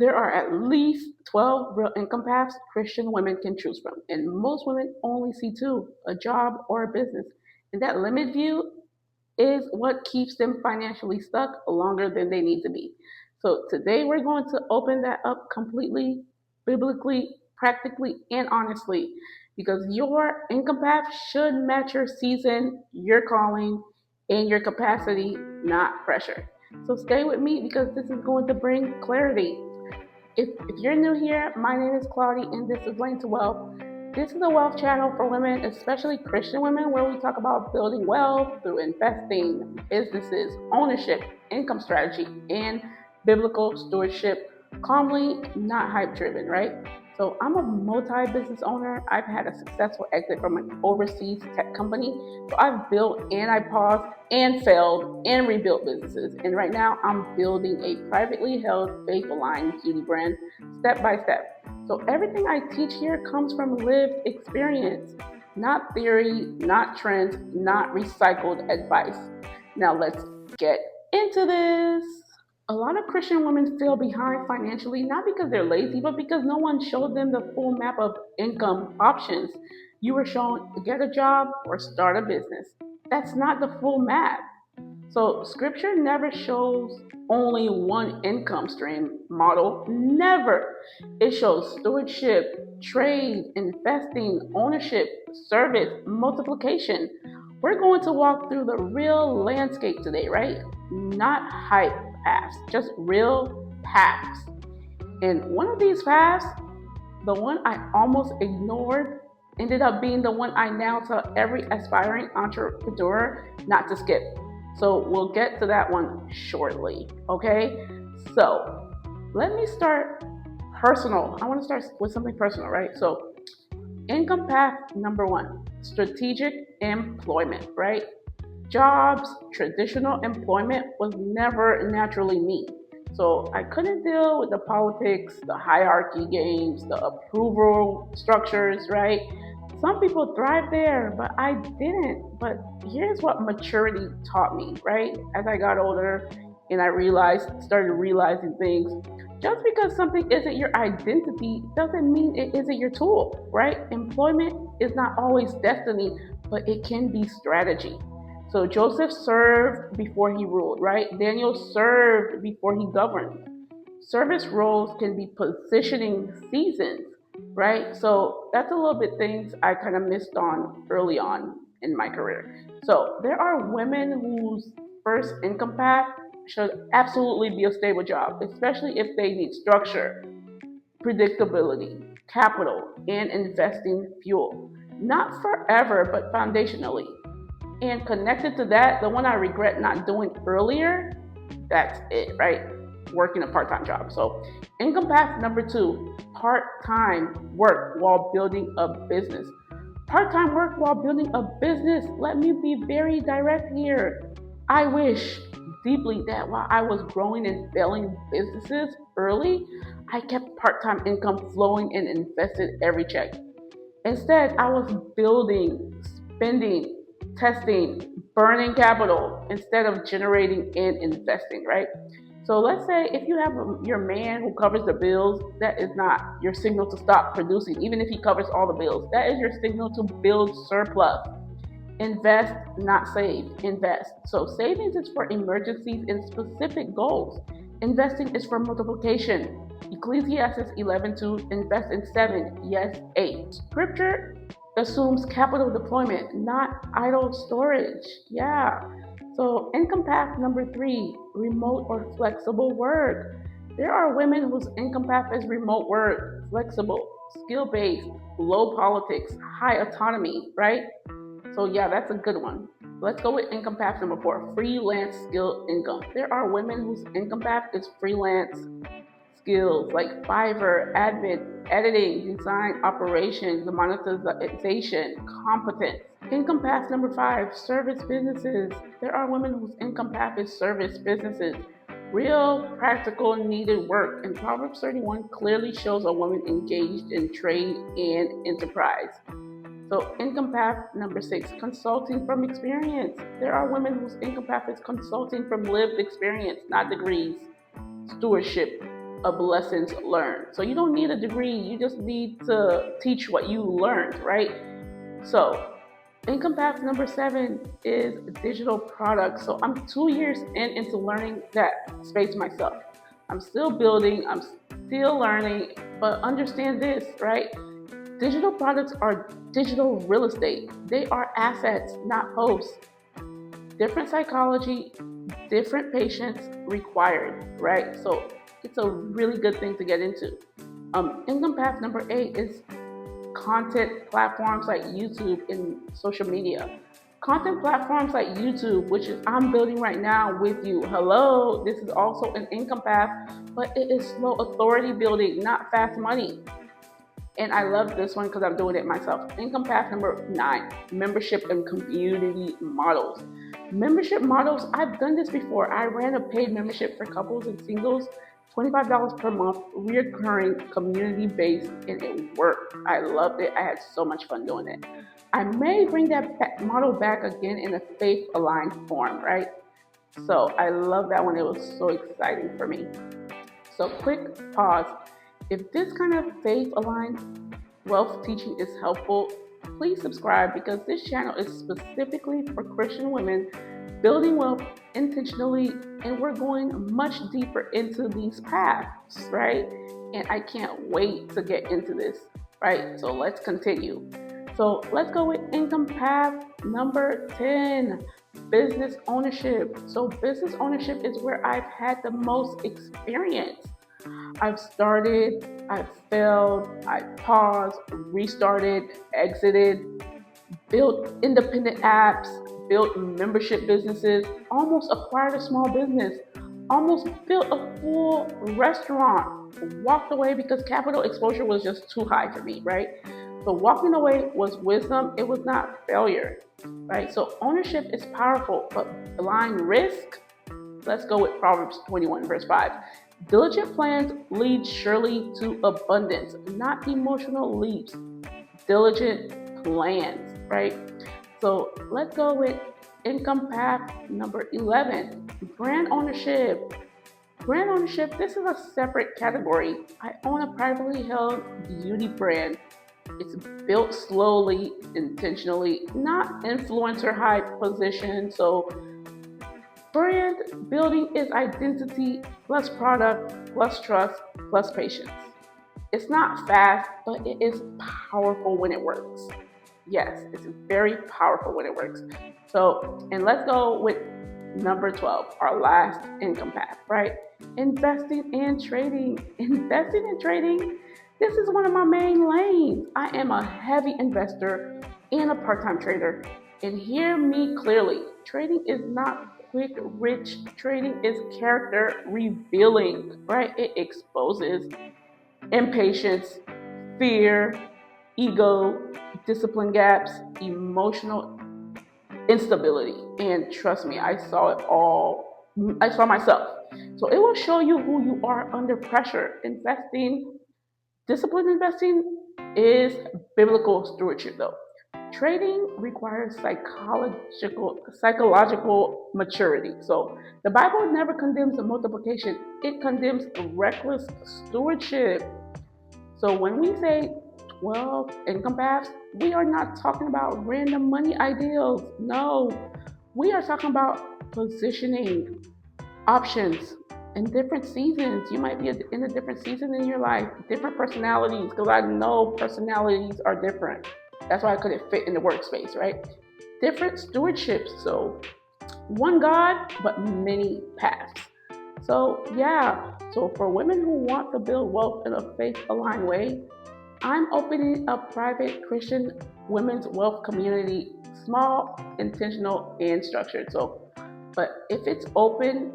There are at least 12 real income paths Christian women can choose from, and most women only see two, a job or a business. And that limit view is what keeps them financially stuck longer than they need to be. So today we're going to open that up completely, biblically, practically, and honestly, because your income path should match your season, your calling, and your capacity, not pressure. So stay with me because this is going to bring clarity. If you're new here, my name is Claudia and this is Lane to Wealth. This is a wealth channel for women, especially Christian women, where we talk about building wealth through investing, businesses, ownership, income strategy, and biblical stewardship. Calmly, not hype driven, right? So I'm a multi-business owner. I've had a successful exit from an overseas tech company. So I've built and I paused and failed and rebuilt businesses. And right now I'm building a privately held faith-aligned beauty brand step by step. So everything I teach here comes from lived experience, not theory, not trends, not recycled advice. Now let's get into this. A lot of Christian women feel behind financially, not because they're lazy, but because no one showed them the full map of income options. You were shown get a job or start a business. That's not the full map. So scripture never shows only one income stream model. Never. It shows stewardship, trade, investing, ownership, service, multiplication. We're going to walk through the real landscape today, right? Not hype paths, just real paths. And one of these paths, the one I almost ignored, ended up being the one I now tell every aspiring entrepreneur not to skip. So we'll get to that one shortly, okay? So let me start personal. I want to start with something personal, right? So income path number one, strategic employment, right? Jobs, traditional employment was never naturally me. So I couldn't deal with the politics, the hierarchy games, the approval structures, right? Some people thrive there, but I didn't. But here's what maturity taught me, right? As I got older and started realizing things. Just because something isn't your identity doesn't mean it isn't your tool, right? Employment is not always destiny, but it can be strategy. So Joseph served before he ruled, right? Daniel served before he governed. Service roles can be positioning seasons, right? So that's a little bit things I kind of missed on early on in my career. So there are women whose first income path should absolutely be a stable job, especially if they need structure, predictability, capital, and investing fuel. Not forever, but foundationally. And connected to that, the one I regret not doing earlier, that's it, right? Working a part-time job. So income path number two, part-time work while building a business. Part-time work while building a business, let me be very direct here. I wish deeply that while I was growing and failing businesses early, I kept part-time income flowing and invested every check. Instead, I was building, spending, testing, burning capital instead of generating and investing, right? So let's say if you have your man who covers the bills, that is not your signal to stop producing, even if he covers all the bills. That is your signal to build surplus. Invest, not save. Invest. So savings is for emergencies and specific goals. Investing is for multiplication. Ecclesiastes 11:2, invest in 7, yes, 8. Scripture assumes capital deployment, not idle storage. Yeah. So income path number three, remote or flexible work. There are women whose income path is remote work, flexible, skill-based, low politics, high autonomy, right? So yeah, that's a good one. Let's go with income path number four, freelance skill income. There are women whose income path is freelance skills like Fiverr, admin, editing, design, operations, monetization, competence. Income path number five, service businesses. There are women whose income path is service businesses. Real, practical, needed work. And Proverbs 31 clearly shows a woman engaged in trade and enterprise. So income path number six, consulting from experience. There are women whose income path is consulting from lived experience, not degrees. Stewardship, of lessons learned. So you don't need a degree, you just need to teach what you learned, right? So income path number 7 is digital products. So I'm 2 years into learning that space myself. I'm still building, I'm still learning, but understand this, right? Digital products are digital real estate. They are assets, not posts. Different psychology, different patients required, right? So it's a really good thing to get into. Income path number 8 is content platforms like YouTube and social media. Content platforms like YouTube, which is I'm building right now with you. Hello, this is also an income path, but it is slow authority building, not fast money. And I love this one because I'm doing it myself. Income path number 9, membership and community models. Membership models, I've done this before. I ran a paid membership for couples and singles, $25 per month, reoccurring, community based, and it worked. I loved it. I had so much fun doing it. I may bring that model back again in a faith aligned form, right? So I love that one. It was so exciting for me. So, quick pause. If this kind of faith aligned wealth teaching is helpful, please subscribe because this channel is specifically for Christian women building wealth intentionally, and we're going much deeper into these paths, right? And I can't wait to get into this, right? So let's continue. So let's go with income path number 10, business ownership. So business ownership is where I've had the most experience. I've started, I've failed, I paused, restarted, exited, built independent apps, built membership businesses, almost acquired a small business, almost built a full restaurant, walked away because capital exposure was just too high for me, right? So walking away was wisdom, it was not failure, right? So ownership is powerful, but blind risk, let's go with Proverbs 21, verse 5. Diligent plans lead surely to abundance, not emotional leaps. Diligent plans, right? So let's go with income path number 11, brand ownership. Brand ownership, this is a separate category. I own a privately held beauty brand. It's built slowly, intentionally, not influencer hype position. So brand building is identity plus product plus trust plus patience. It's not fast, but it is powerful when it works. Yes, it's very powerful when it works. So, and let's go with number 12, our last income path, right? Investing and trading. Investing and trading, this is one of my main lanes. I am a heavy investor and a part-time trader. And hear me clearly, trading is not quick, rich. Trading is character revealing, right? It exposes impatience, fear, ego, discipline gaps, emotional instability. And trust me, I saw it all. I saw myself. So it will show you who you are under pressure. Investing, disciplined investing is biblical stewardship though. Trading requires psychological maturity. So the Bible never condemns multiplication, it condemns reckless stewardship. So when we say 12 income paths, we are not talking about random money ideals. No, we are talking about positioning, options, in different seasons. You might be in a different season in your life, different personalities, because I know personalities are different. That's why I couldn't fit in the workspace, right? Different stewardships. So one God, but many paths. So yeah, so for women who want to build wealth in a faith-aligned way, I'm opening a private Christian women's wealth community, small, intentional, and structured. So, but if it's open,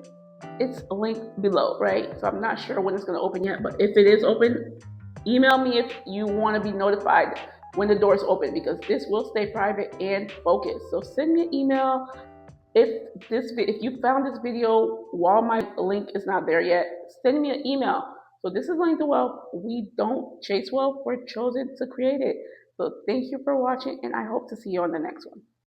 it's linked below, right? So I'm not sure when it's going to open yet, but if it is open, email me if you want to be notified when the doors open because this will stay private and focused. So send me an email if you found this video while my link is not there yet, send me an email. So this is Link to Wealth. We don't chase wealth, we're chosen to create it. So thank you for watching and I hope to see you on the next one.